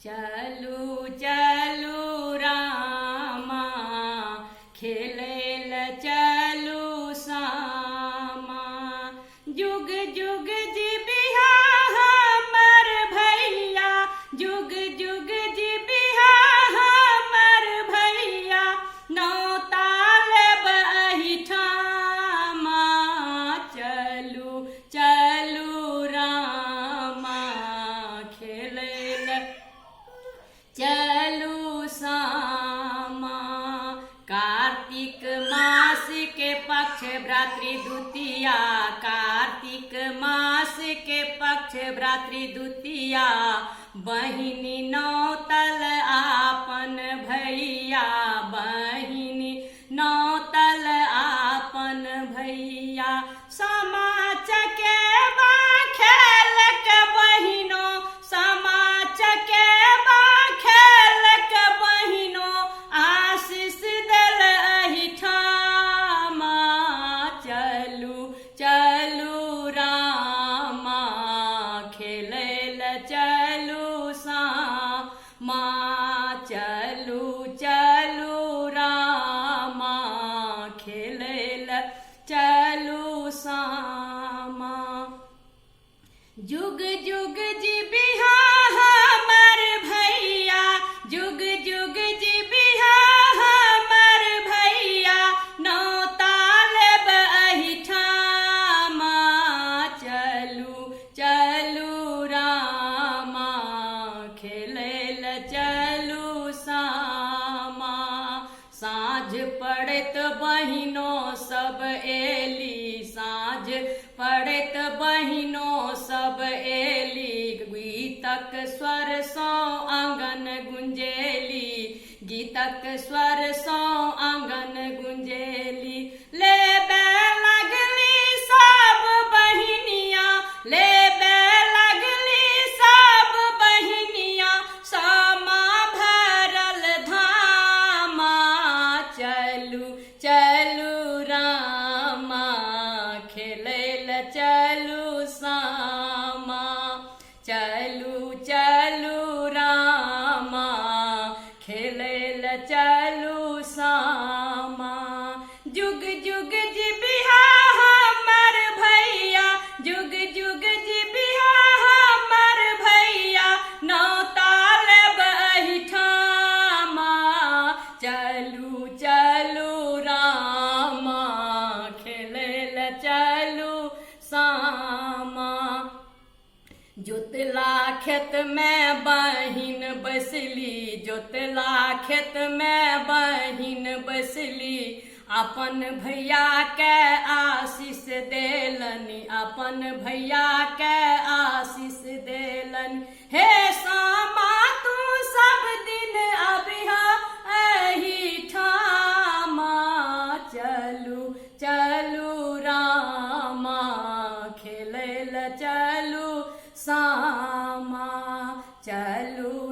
चलू चलू रामा खेलैल चलू सामा। जुग जुग जीबिहा हमर भैया, जुग जुग जीबिहा हमर भैया, नौता लेब एहिठामा। चलू चलू रामा खेलैल चलू सामा। कार्तिक मास के पक्ष भ्रातृ द्वितीया, कार्तिक मास के पक्ष भ्रातृ द्वितीया, बहिनी नौतल आपन भैया, बहिनी नौतल आपन भैया। सामा चकेबा खेलक बहिनो, सामा चकेबा खेलक बहिनो, आशीष देल एहिठामा। चलू चलू रामा खेलैल चलू सामा। चलू चलू रामा खेलैल चलू सामा। जुग जुग जीबिहा हमर भैया, जुग जुग जीबिहा हमर भैया, नौता लेब एहिठामा। चलू चलू रामा खेलैल चलू सामा। साँझ पड़ैत बहिनो सब एली, साँझ पड़ैत बहिनो सब एली, गीतक स्वर सँ आँगन गुंजेली, गीतक स्वर सँ आँगन गुंजेली। लेबे लगली सब बहिनिया, लेबे लगली सब बहिनिया, सामा भरल धामा। चलू चलू रामा खेलैल चलू सामा। चलू चलू रामा खेलैल चलू सामा। जुग जुग जीबिहा हमर भैया, जुग जुग जीबिहा हमर भैया, नौता लेब एहिठामा। चलू चलू रामा खेलैल चलू सामा। जोतला खेत में बहिन बसली, जोतला खेत में बहिन बसली, अपन भैया के आशीष देलनि, अपन भैया के आशीष देलनि। हे सामा तू सब दिन अबिहा एहिठामा। चलू चलू रामा खेलैल चलू सामा। चलू